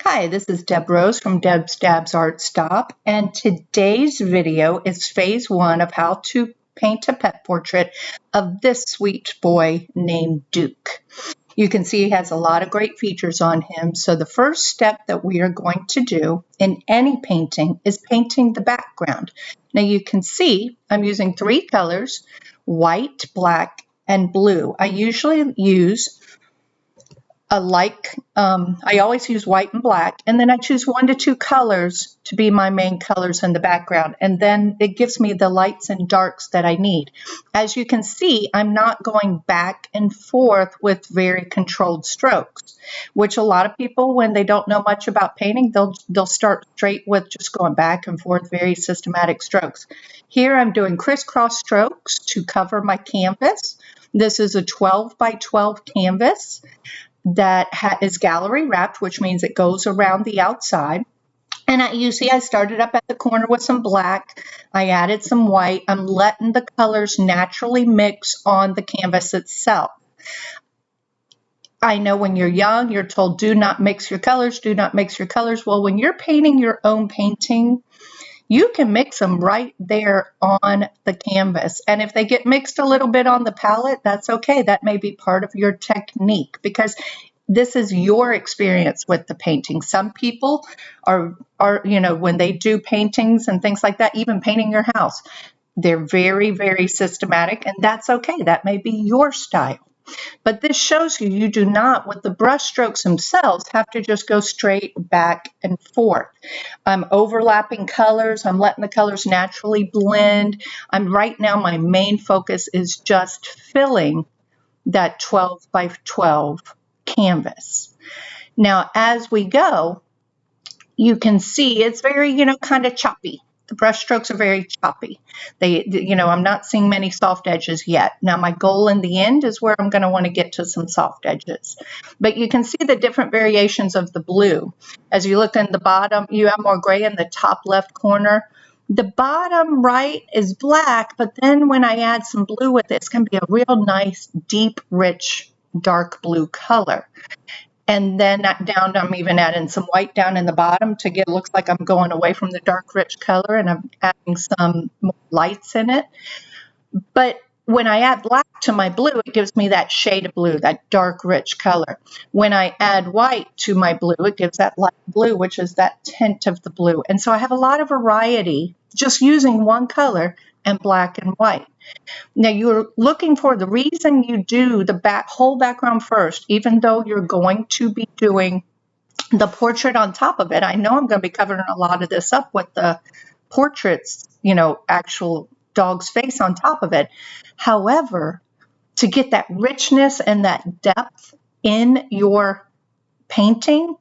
Hi, this is Deb Rose from Deb's Dabs Art Stop, and today's video is phase one of how to paint a pet portrait of this sweet boy named Duke. You can see he has a lot of great features on him, so the first step that we are going to do in any painting is painting the background. Now you can see I'm using three colors, white, black, and blue. I usually use I always use white and black, and then I choose 1 to 2 colors to be my main colors in the background, and then it gives me the lights and darks that I need. As you can see, I'm not going back and forth with very controlled strokes, which a lot of people, when they don't know much about painting, they'll start straight with just going back and forth, very systematic strokes. Here I'm doing crisscross strokes to cover my canvas. This is a 12 by 12 canvas that is gallery wrapped, which means it goes around the outside. And you see I started up at the corner with some black. I added some white. I'm letting the colors naturally mix on the canvas itself. I know when you're young, you're told, do not mix your colors, do not mix your colors. Well, when you're painting your own painting, you can mix them right there on the canvas. And if they get mixed a little bit on the palette, that's okay. That may be part of your technique because this is your experience with the painting. Some people are when they do paintings and things like that, even painting your house, they're very, very systematic, and that's okay. That may be your style. But this shows you do not, with the brush strokes themselves, have to just go straight back and forth. I'm overlapping colors. I'm letting the colors naturally blend. Right now, my main focus is just filling that 12 by 12 canvas. Now, as we go, you can see it's very, kind of choppy. The brush strokes are very choppy. I'm not seeing many soft edges yet. Now, my goal in the end is where I'm going to want to get to some soft edges. But you can see the different variations of the blue. As you look in the bottom, you have more gray in the top left corner. The bottom right is black, but then when I add some blue with it, it's going to be a real nice, deep, rich, dark blue color. And then down, I'm even adding some white down in the bottom to get, looks like I'm going away from the dark, rich color, and I'm adding some more lights in it. But when I add black to my blue, it gives me that shade of blue, that dark, rich color. When I add white to my blue, it gives that light blue, which is that tint of the blue. And so I have a lot of variety just using one color and black and white. Now, you're looking for the reason you do the whole background first, even though you're going to be doing the portrait on top of it. I know I'm going to be covering a lot of this up with the portraits, actual dog's face on top of it. However, to get that richness and that depth in your painting,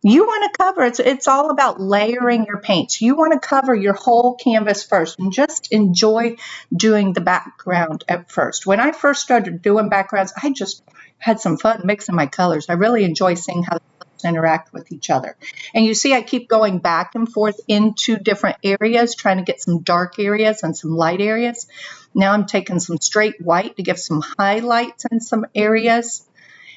you want to cover, it's all about layering your paints. You want to cover your whole canvas first and just enjoy doing the background at first. When I first started doing backgrounds, I just had some fun mixing my colors. I really enjoy seeing how the colors interact with each other. And you see I keep going back and forth into different areas, trying to get some dark areas and some light areas. Now I'm taking some straight white to give some highlights in some areas.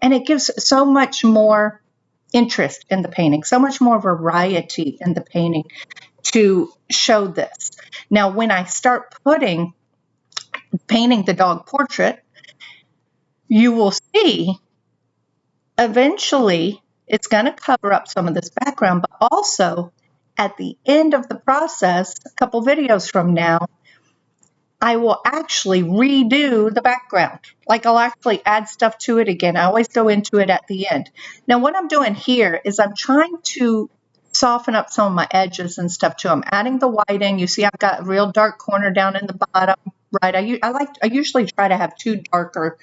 And it gives so much more interest in the painting, so much more variety in the painting to show this. Now, when I start painting the dog portrait, you will see eventually it's going to cover up some of this background, but also at the end of the process, a couple videos from now, I will actually redo the background. Like I'll actually add stuff to it again. I always go into it at the end. Now what I'm doing here is I'm trying to soften up some of my edges and stuff too. I'm adding the white in. You see I've got a real dark corner down in the bottom, right? I usually try to have 2 darker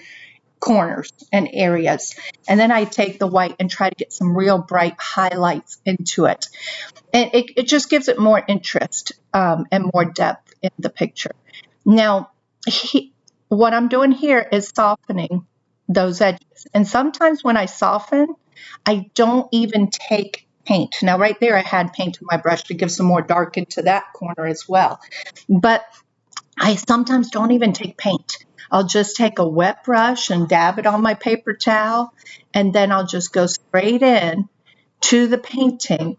corners and areas. And then I take the white and try to get some real bright highlights into it. And it just gives it more interest and more depth in the picture. Now, what I'm doing here is softening those edges. And sometimes when I soften, I don't even take paint. Now, right there, I had paint in my brush to give some more dark into that corner as well. But I sometimes don't even take paint. I'll just take a wet brush and dab it on my paper towel, and then I'll just go straight in to the painting,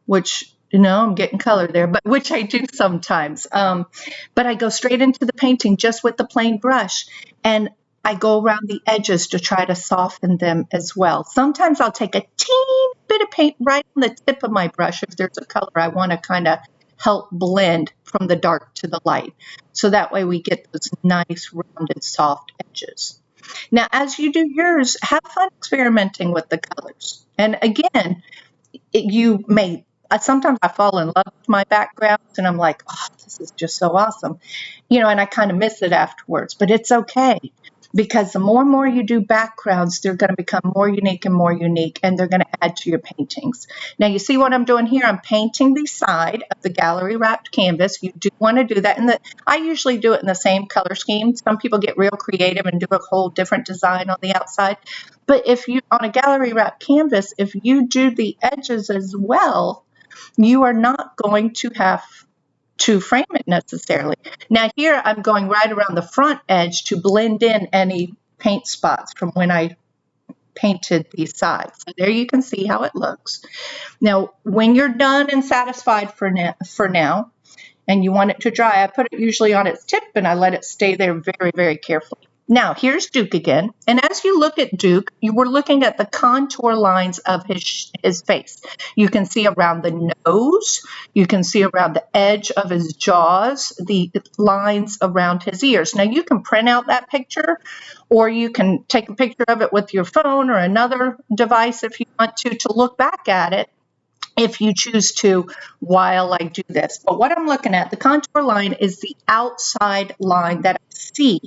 which, I'm getting color there, but which I do sometimes. But I go straight into the painting just with the plain brush, and I go around the edges to try to soften them as well. Sometimes I'll take a teeny bit of paint right on the tip of my brush if there's a color I want to kind of help blend from the dark to the light. So that way we get those nice rounded soft edges. Now, as you do yours, have fun experimenting with the colors. And again, sometimes I fall in love with my backgrounds and I'm like, oh, this is just so awesome. And I kind of miss it afterwards, but it's okay. Because the more and more you do backgrounds, they're going to become more unique, and they're going to add to your paintings. Now, you see what I'm doing here? I'm painting the side of the gallery wrapped canvas. You do want to do that. And I usually do it in the same color scheme. Some people get real creative and do a whole different design on the outside. But on a gallery wrapped canvas, if you do the edges as well, you are not going to have to frame it necessarily. Now here I'm going right around the front edge to blend in any paint spots from when I painted these sides. So there you can see how it looks. Now when you're done and satisfied for now, and you want it to dry, I put it usually on its tip and I let it stay there very, very carefully. Now, here's Duke again. And as you look at Duke, you were looking at the contour lines of his face. You can see around the nose. You can see around the edge of his jaws, the lines around his ears. Now, you can print out that picture, or you can take a picture of it with your phone or another device if you want to look back at it, if you choose to, while I do this. But what I'm looking at, the contour line is the outside line that I see.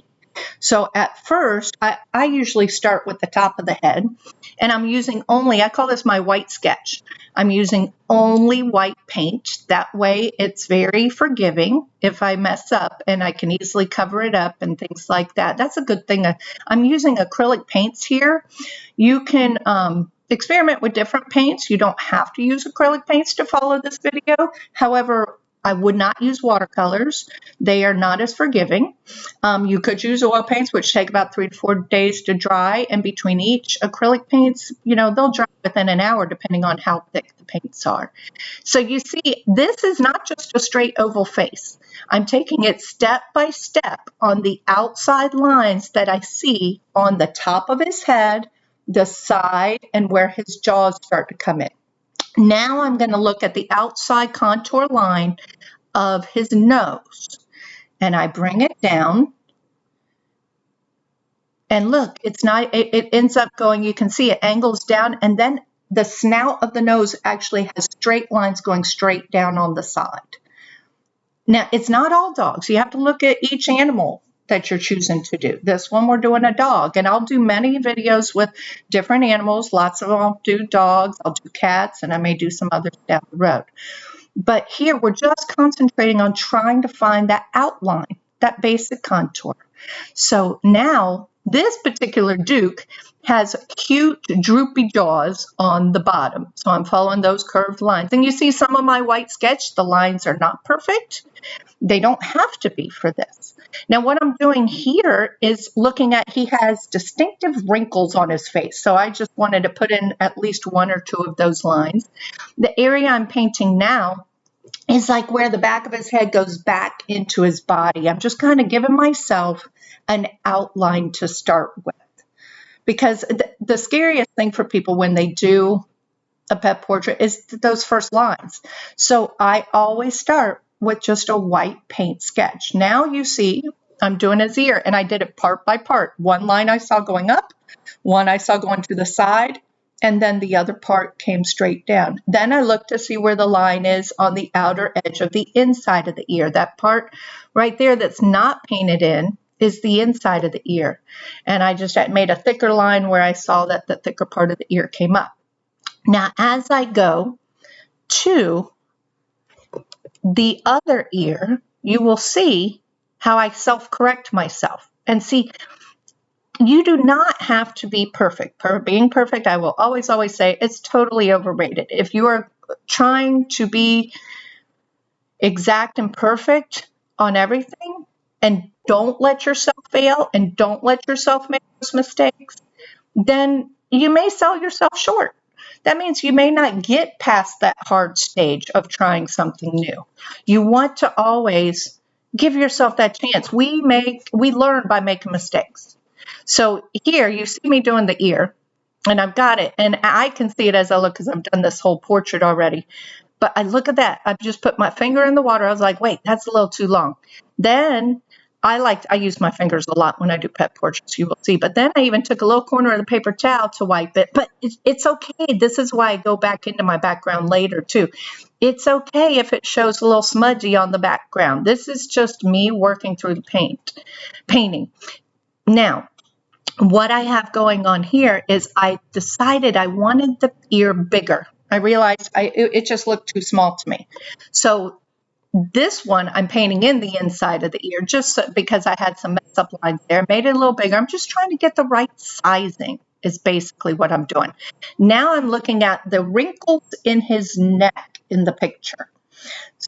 So at first, I usually start with the top of the head, and I'm using I call this my white sketch. I'm using only white paint. That way it's very forgiving if I mess up, and I can easily cover it up and things like that. That's a good thing. I'm using acrylic paints here. You can experiment with different paints. You don't have to use acrylic paints to follow this video. However, I would not use watercolors. They are not as forgiving. You could use oil paints, which take about 3 to 4 days to dry. And between each acrylic paints, they'll dry within an hour, depending on how thick the paints are. So you see, this is not just a straight oval face. I'm taking it step by step on the outside lines that I see on the top of his head, the side, and where his jaws start to come in. Now I'm going to look at the outside contour line of his nose, and I bring it down, and look, it ends up going, you can see it angles down, and then the snout of the nose actually has straight lines going straight down on the side. Now, it's not all dogs. You have to look at each animal that you're choosing to do. This one, we're doing a dog, and I'll do many videos with different animals. Lots of them I'll do dogs, I'll do cats, and I may do some others down the road. But here we're just concentrating on trying to find that outline, that basic contour. So now this particular Duke has cute droopy jaws on the bottom. So I'm following those curved lines. And you see some of my white sketch, the lines are not perfect. They don't have to be for this. Now, what I'm doing here is looking at, he has distinctive wrinkles on his face. So I just wanted to put in at least 1 or 2 of those lines. The area I'm painting now is like where the back of his head goes back into his body. I'm just kind of giving myself an outline to start with. Because the scariest thing for people when they do a pet portrait is those first lines. So I always start with just a white paint sketch. Now you see I'm doing his ear, and I did it part by part. One line I saw going up, one I saw going to the side, and then the other part came straight down. Then I looked to see where the line is on the outer edge of the inside of the ear. That part right there that's not painted in is the inside of the ear. And I just made a thicker line where I saw that the thicker part of the ear came up. Now, as I go to the other ear, you will see how I self-correct myself. And see, you do not have to be perfect. Being perfect, I will always say, it's totally overrated. If you are trying to be exact and perfect on everything, and don't let yourself fail, and don't let yourself make those mistakes, then you may sell yourself short. that means you may not get past that hard stage of trying something new. You want to always give yourself that chance. We learn by making mistakes. So here you see me doing the ear, and I've got it, and I can see it as I look because I've done this whole portrait already. But I look at that. I've just put my finger in the water. I was like, wait, that's a little too long. Then I use my fingers a lot when I do pet portraits, you will see. But then I even took a little corner of the paper towel to wipe it. But it's okay. This is why I go back into my background later, too. It's okay if it shows a little smudgy on the background. This is just me working through the painting. Now, what I have going on here is I decided I wanted the ear bigger. I realized it just looked too small to me. So this one, I'm painting in the inside of the ear just because I had some mess up lines there. Made it a little bigger. I'm just trying to get the right sizing is basically what I'm doing. Now I'm looking at the wrinkles in his neck in the picture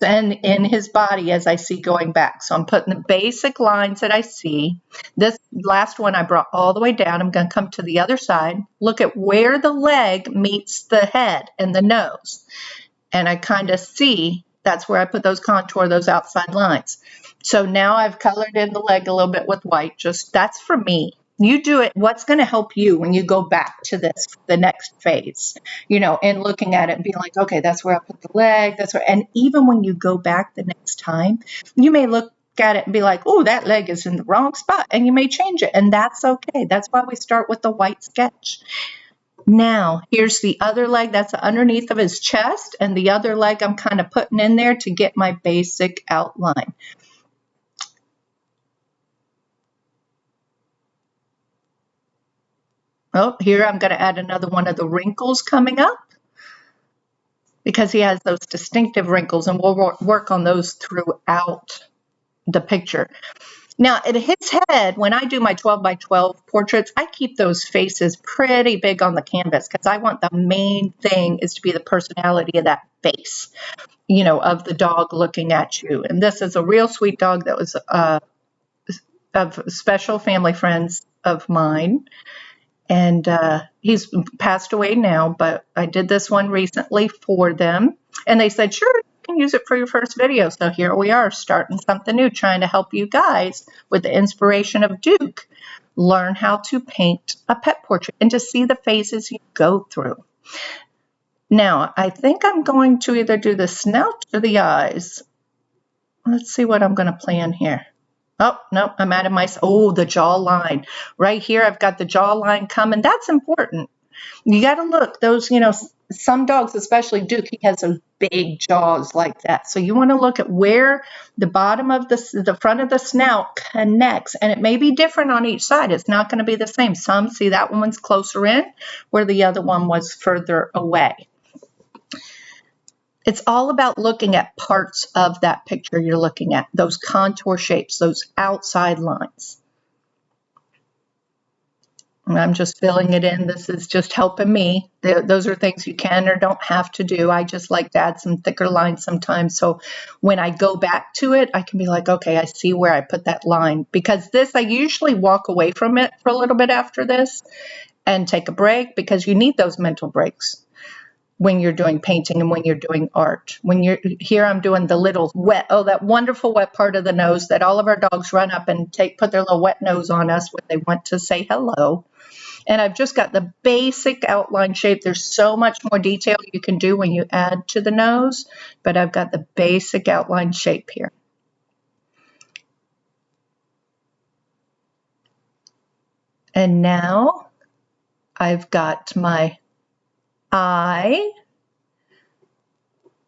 and in his body as I see going back. So I'm putting the basic lines that I see. This last one I brought all the way down. I'm going to come to the other side, look at where the leg meets the head and the nose. And I kind of see that's where I put those contour, those outside lines. So now I've colored in the leg a little bit with white. Just that's for me. You do it. What's going to help you when you go back to this, the next phase, and looking at it and being like, okay, that's where I put the leg. That's where, and even when you go back the next time, you may look at it and be like, oh, that leg is in the wrong spot. And you may change it. And that's okay. That's why we start with the white sketch. Now, here's the other leg that's underneath of his chest, and the other leg I'm kind of putting in there to get my basic outline. Oh, here I'm going to add another one of the wrinkles coming up because he has those distinctive wrinkles, and we'll work on those throughout the picture. Now, at his head, when I do my 12 by 12 portraits, I keep those faces pretty big on the canvas because I want the main thing is to be the personality of that face, of the dog looking at you. And this is a real sweet dog that was of special family friends of mine. And he's passed away now, but I did this one recently for them. And they said, sure, you can use it for your first video. So here we are starting something new, trying to help you guys with the inspiration of Duke learn how to paint a pet portrait and to see the phases you go through. Now, I think I'm going to either do the snout or the eyes. Let's see what I'm going to plan here. Oh, no, I'm out of my, the jawline. Right here, I've got the jawline coming. That's important. You got to look. Those, some dogs, especially Duke, he has those big jaws like that. So you want to look at where the bottom of the front of the snout connects. And it may be different on each side. It's not going to be the same. Some see that one's closer in where the other one was further away. It's all about looking at parts of that picture you're looking at, those contour shapes, those outside lines. And I'm just filling it in. This is just helping me. Those are things you can or don't have to do. I just like to add some thicker lines sometimes. So when I go back to it, I can be like, okay, I see where I put that line. Because this, I usually walk away from it for a little bit after this and take a break because you need those mental breaks when you're doing painting and when you're doing art. When you're here, I'm doing the little wet, that wonderful wet part of the nose that all of our dogs run up and put their little wet nose on us when they want to say hello. And I've just got the basic outline shape. There's so much more detail you can do when you add to the nose, but I've got the basic outline shape here. And now I've got my eye.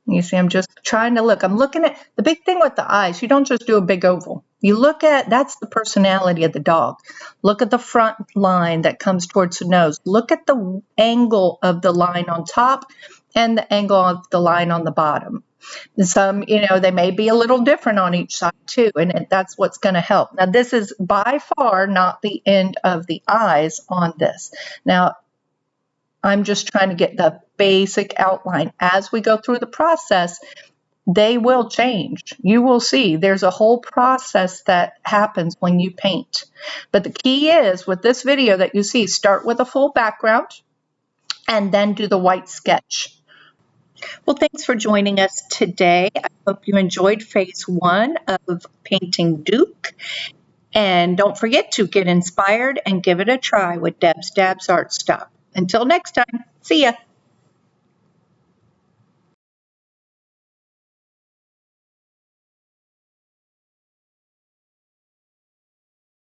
You see, I'm just trying to look. I'm looking at the big thing with the eyes. You don't just do a big oval. You look at, that's the personality of the dog. Look at the front line that comes towards the nose. Look at the angle of the line on top and the angle of the line on the bottom. And some, they may be a little different on each side too, and that's what's going to help. Now, this is by far not the end of the eyes on this. Now, I'm just trying to get the basic outline. As we go through the process, they will change. You will see there's a whole process that happens when you paint. But the key is with this video that you see, start with a full background. and then do the white sketch. Well, thanks for joining us today. I hope you enjoyed phase 1 of painting Duke. And don't forget to get inspired and give it a try with Deb's Dabs Art Stuff. Until next time, see ya.